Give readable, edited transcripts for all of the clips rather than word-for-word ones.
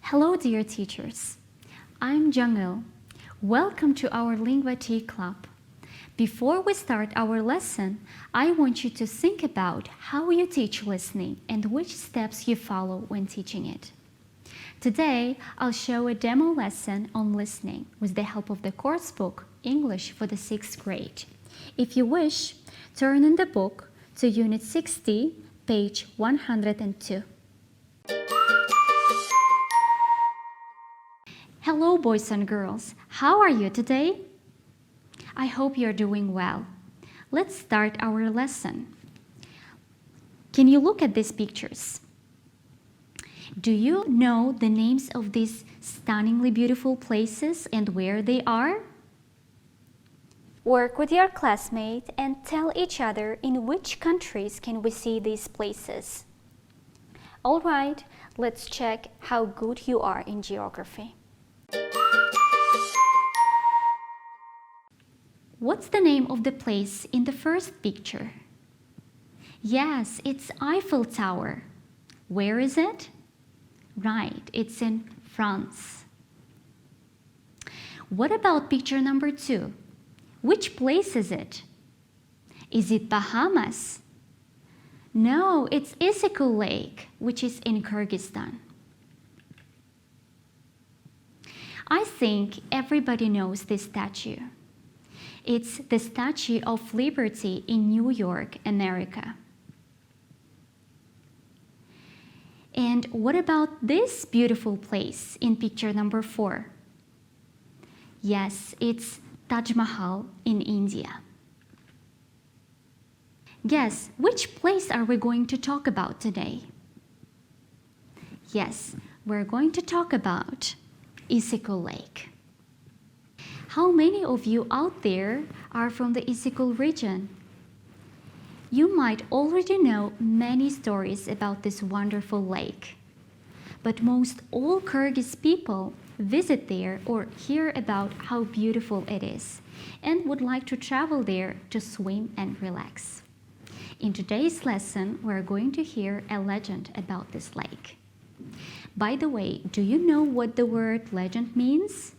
Hello, dear teachers. I'm Jung-il. Welcome to our Lingua Tea Club. Before we start our lesson, I want you to think about how you teach listening and which steps you follow when teaching it. Today, I'll show a demo lesson on listening with the help of the course book, English for the 6th grade. If you wish, turn in the book to Unit 60, page 102. Hello, boys and girls. How are you today? I hope you're doing well. Let's start our lesson. Can you look at these pictures? Do you know the names of these stunningly beautiful places and where they are? Work with your classmates and tell each other in which countries can we see these places. All right, let's check how good you are in geography. What's the name of the place in the first picture? Yes, it's Eiffel Tower. Where is it? Right, it's in France. What about picture number 2? Which place is it? Is it Bahamas? No, it's Isykyl Lake, which is in Kyrgyzstan. I think everybody knows this statue. It's the Statue of Liberty in New York, America. And what about this beautiful place in picture number 4? Yes, it's Taj Mahal in India. Guess, which place are we going to talk about today? Yes, we're going to talk about Isykyl Lake. How many of you out there are from the Isykyl region? You might already know many stories about this wonderful lake. But most all Kyrgyz people visit there or hear about how beautiful it is and would like to travel there to swim and relax. In today's lesson, we're going to hear a legend about this lake. By the way, do you know what the word legend means?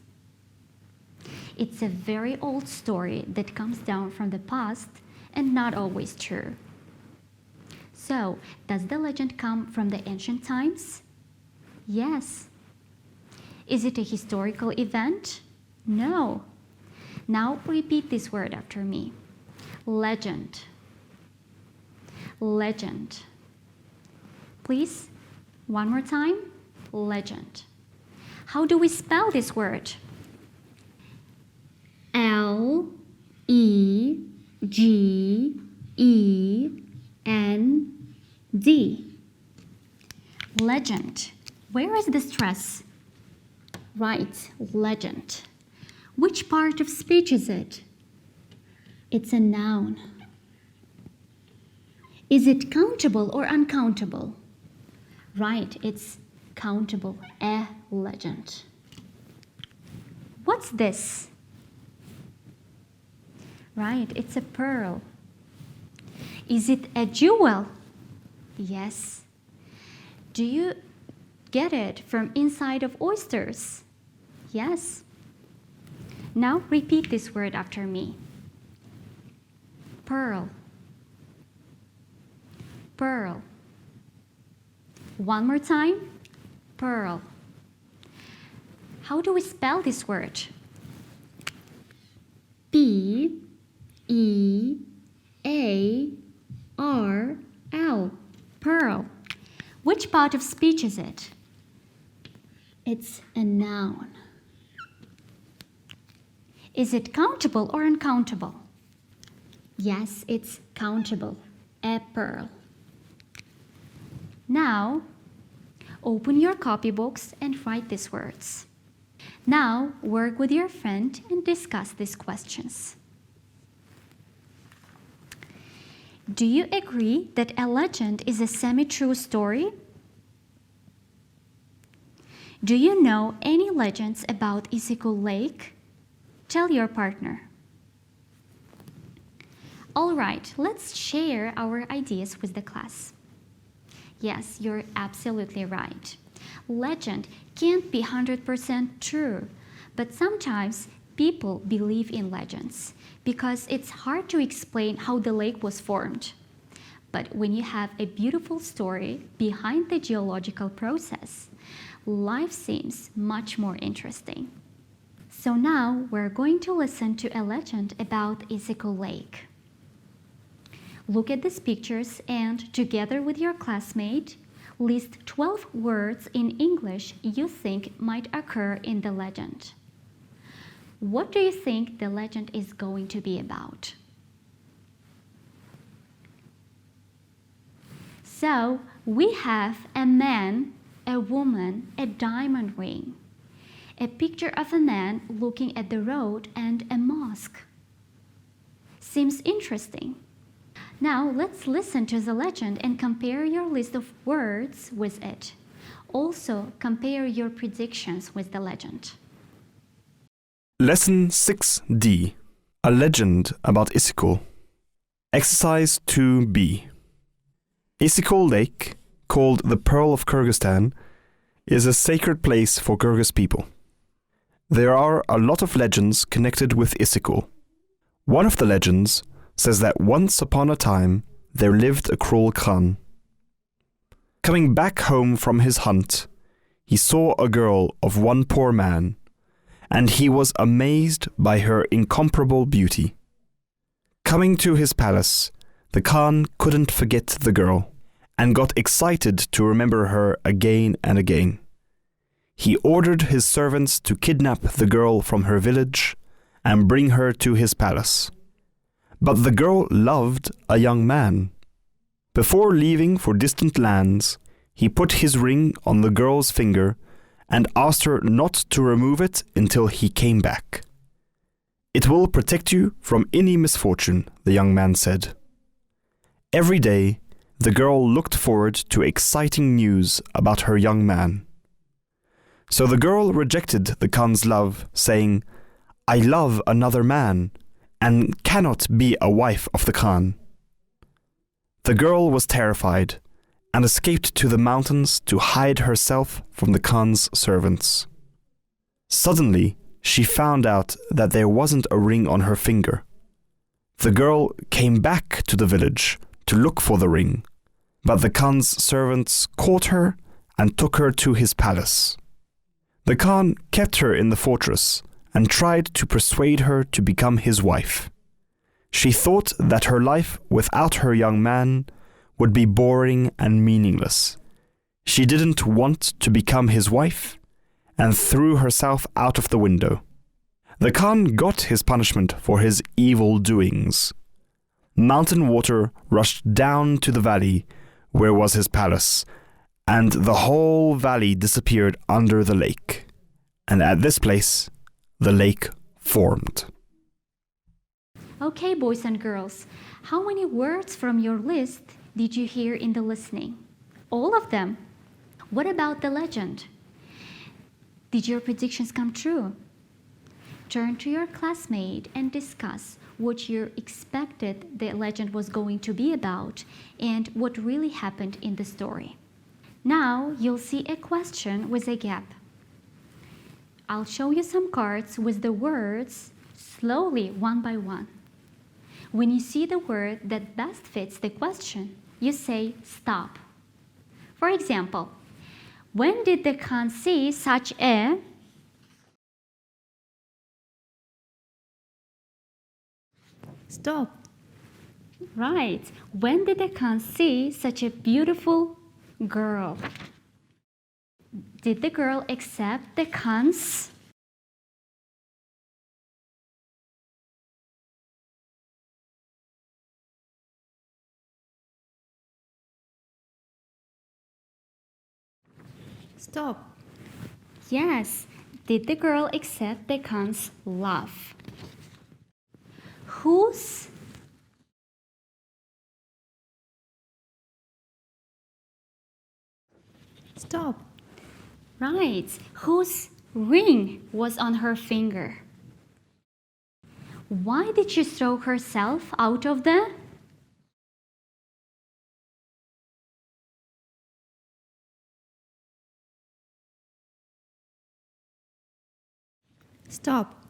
It's a very old story that comes down from the past and not always true. So, does the legend come from the ancient times? Yes. Is it a historical event? No. Now repeat this word after me. Legend. Legend. Please, one more time. Legend. How do we spell this word? L-E-G-E-N-D. Legend. Where is the stress? Right, legend. Which part of speech is it? It's a noun. Is it countable or uncountable? Right, it's countable. A legend. What's this? Right, it's a pearl. Is it a jewel? Yes. Do you get it from inside of oysters? Yes. Now repeat this word after me. Pearl. Pearl. One more time. Pearl. How do we spell this word? P-E-A-R-L. Pearl. Which part of speech is it? It's a noun. Is it countable or uncountable? Yes, it's countable. A pearl. Now, open your copybooks and write these words. Now, work with your friend and discuss these questions. Do you agree that a legend is a semi-true story? Do you know any legends about Isykyl Lake? Tell your partner. All right, let's share our ideas with the class. Yes, you're absolutely right. Legend can't be 100% true, but sometimes people believe in legends because it's hard to explain how the lake was formed. But when you have a beautiful story behind the geological process, life seems much more interesting. So now we're going to listen to a legend about Issyk Lake. Look at these pictures and, together with your classmate, list 12 words in English you think might occur in the legend. What do you think the legend is going to be about? So, we have a man, a woman, a diamond ring, a picture of a man looking at the road, and a mosque. Seems interesting. Now let's listen to the legend and compare your list of words with it. Also, compare your predictions with the legend. Lesson 6D. A legend about Issyk. Exercise 2B. Issyk Lake, called the Pearl of Kyrgyzstan, is a sacred place for Kyrgyz people. There are a lot of legends connected with Issyk. One of the legends says that once upon a time there lived a cruel Khan. Coming back home from his hunt, he saw a girl of one poor man, and he was amazed by her incomparable beauty. Coming to his palace, the Khan couldn't forget the girl, and got excited to remember her again and again. He ordered his servants to kidnap the girl from her village and bring her to his palace. But the girl loved a young man. Before leaving for distant lands, he put his ring on the girl's finger and asked her not to remove it until he came back. "It will protect you from any misfortune," the young man said. Every day, the girl looked forward to exciting news about her young man. So the girl rejected the Khan's love, saying, "I love another man and cannot be a wife of the Khan." The girl was terrified and escaped to the mountains to hide herself from the Khan's servants. Suddenly, she found out that there wasn't a ring on her finger. The girl came back to the village to look for the ring, but the Khan's servants caught her and took her to his palace. The Khan kept her in the fortress and tried to persuade her to become his wife. She thought that her life without her young man would be boring and meaningless. She didn't want to become his wife and threw herself out of the window. The Khan got his punishment for his evil doings. Mountain water rushed down to the valley where was his palace, and the whole valley disappeared under the lake. And at this place, the lake formed. Okay, boys and girls, how many words from your list did you hear in the listening? All of them. What about the legend? Did your predictions come true? Turn to your classmate and discuss what you expected the legend was going to be about and what really happened in the story. Now you'll see a question with a gap. I'll show you some cards with the words slowly, one by one. When you see the word that best fits the question, you say stop. For example, when did the Khan see such a... Stop. Right. When did the Khan see such a beautiful girl? Did the girl accept the Khan's... Stop. Yes. Did the girl accept the Khan's love? Whose... Stop. Right. Whose ring was on her finger? Why did she throw herself out of the... Stop.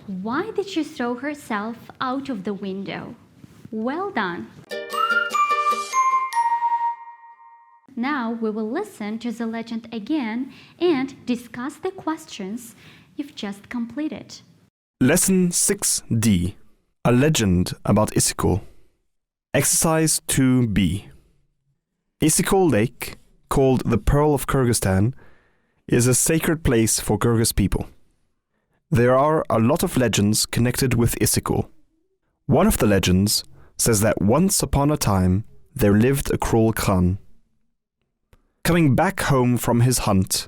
Why did she throw herself out of the window? Well done. Now we will listen to the legend again and discuss the questions you've just completed. Lesson 6D. A legend about Isikul. Exercise 2B. Isikul Lake, called the Pearl of Kyrgyzstan, is a sacred place for Kyrgyz people. There are a lot of legends connected with Isikul. One of the legends says that once upon a time there lived a cruel Khan. Coming back home from his hunt,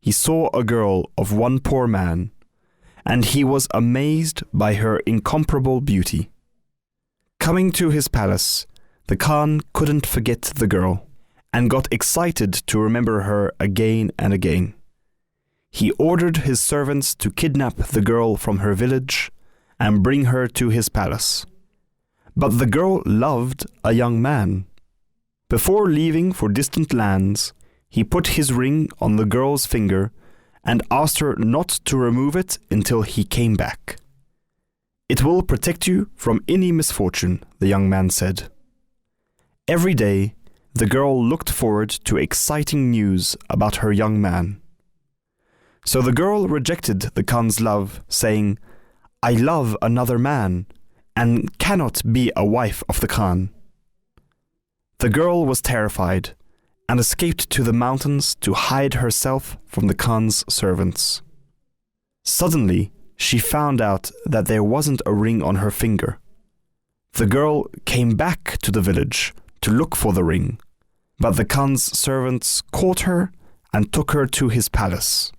he saw a girl of one poor man, and he was amazed by her incomparable beauty. Coming to his palace, the Khan couldn't forget the girl, and got excited to remember her again and again. He ordered his servants to kidnap the girl from her village and bring her to his palace. But the girl loved a young man. Before leaving for distant lands, he put his ring on the girl's finger and asked her not to remove it until he came back. "It will protect you from any misfortune," the young man said. Every day, the girl looked forward to exciting news about her young man. So the girl rejected the Khan's love, saying, "I love another man and cannot be a wife of the Khan." The girl was terrified and escaped to the mountains to hide herself from the Khan's servants. Suddenly, she found out that there wasn't a ring on her finger. The girl came back to the village to look for the ring, but the Khan's servants caught her and took her to his palace.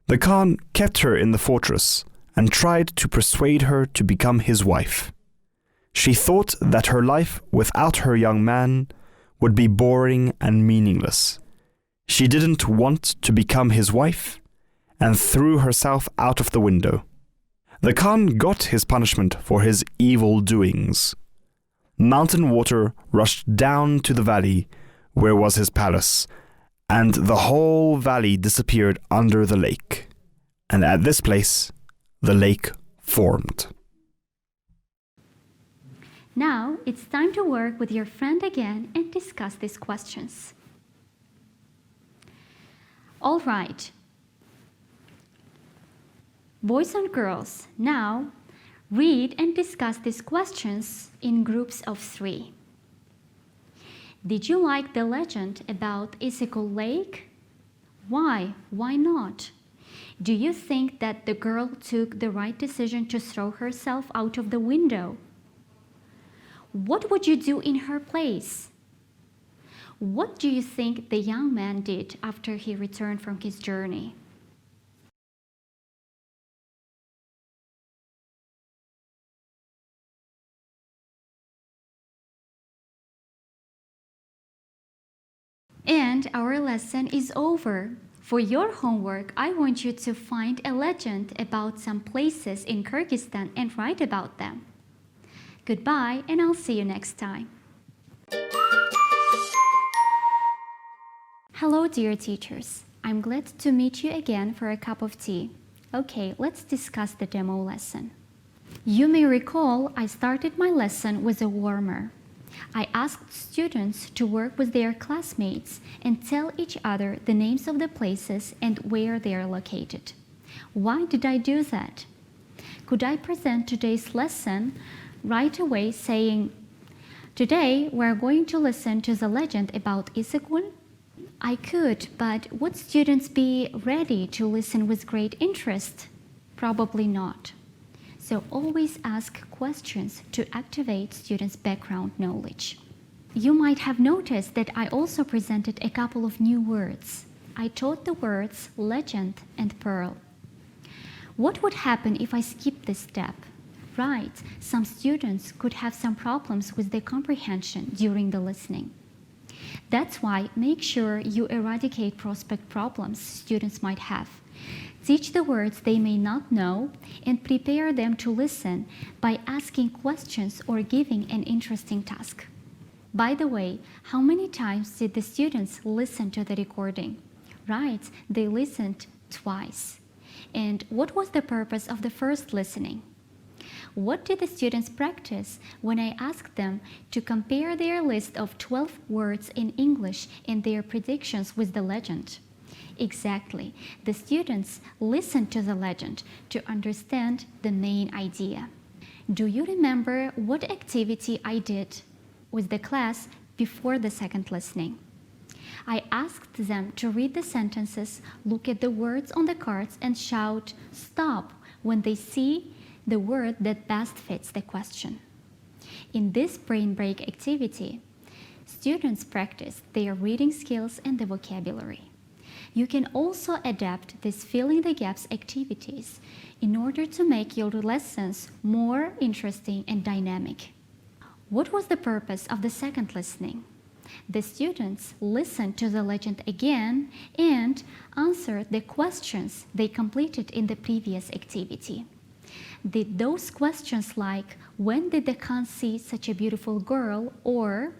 The Khan kept her in the fortress and tried to persuade her to become his wife. She thought that her life without her young man would be boring and meaningless. She didn't want to become his wife and threw herself out of the window. The Khan got his punishment for his evil doings. Mountain water rushed down to the valley where was his palace, and the whole valley disappeared under the lake. And at this place, the lake formed. Now it's time to work with your friend again and discuss these questions. All right. Boys and girls, now read and discuss these questions in groups of 3. Did you like the legend about Isikul Lake? Why? Why not? Do you think that the girl took the right decision to throw herself out of the window? What would you do in her place? What do you think the young man did after he returned from his journey? And our lesson is over. For your homework, I want you to find a legend about some places in Kyrgyzstan and write about them. Goodbye, and I'll see you next time. Hello, dear teachers. I'm glad to meet you again for a cup of tea. Okay, let's discuss the demo lesson. You may recall I started my lesson with a warmer. I asked students to work with their classmates and tell each other the names of the places and where they are located. Why did I do that? Could I present today's lesson right away saying, "Today we're going to listen to the legend about Isikul"? I could, but would students be ready to listen with great interest? Probably not. So always ask questions to activate students' background knowledge. You might have noticed that I also presented a couple of new words. I taught the words legend and pearl. What would happen if I skipped this step? Right, some students could have some problems with their comprehension during the listening. That's why make sure you eradicate prospect problems students might have. Teach the words they may not know and prepare them to listen by asking questions or giving an interesting task. By the way, how many times did the students listen to the recording? Right, they listened twice. And what was the purpose of the first listening? What did the students practice when I asked them to compare their list of 12 words in English and their predictions with the legend? Exactly, the students listened to the legend to understand the main idea. Do you remember what activity I did with the class before the second listening? I asked them to read the sentences, look at the words on the cards, and shout "stop" when they see the word that best fits the question. In this brain break activity, students practice their reading skills and the vocabulary. You can also adapt these filling the gaps activities in order to make your lessons more interesting and dynamic. What was the purpose of the second listening? The students listened to the legend again and answered the questions they completed in the previous activity. Did those questions like "When did the Khan see such a beautiful girl?" or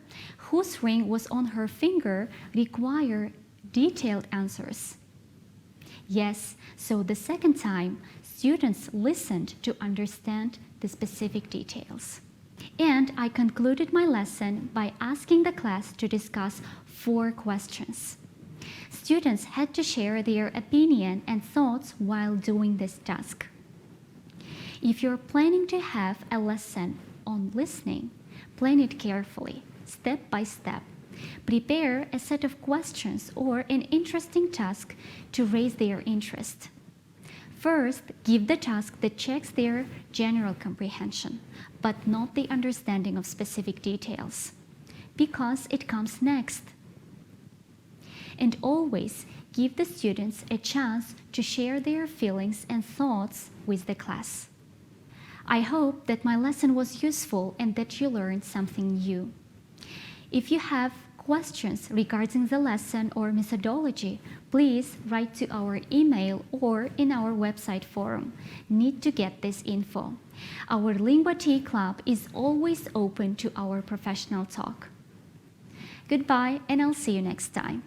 "Whose ring was on her finger?" require detailed answers? Yes, so the second time, students listened to understand the specific details. And I concluded my lesson by asking the class to discuss 4 questions. Students had to share their opinion and thoughts while doing this task. If you're planning to have a lesson on listening, plan it carefully, step by step. Prepare a set of questions or an interesting task to raise their interest. First, give the task that checks their general comprehension, but not the understanding of specific details, because it comes next. And always give the students a chance to share their feelings and thoughts with the class. I hope that my lesson was useful and that you learned something new. If you have questions regarding the lesson or methodology, please write to our email or in our website forum. Need to get this info. Our Lingua Tea Club is always open to our professional talk. Goodbye, and I'll see you next time.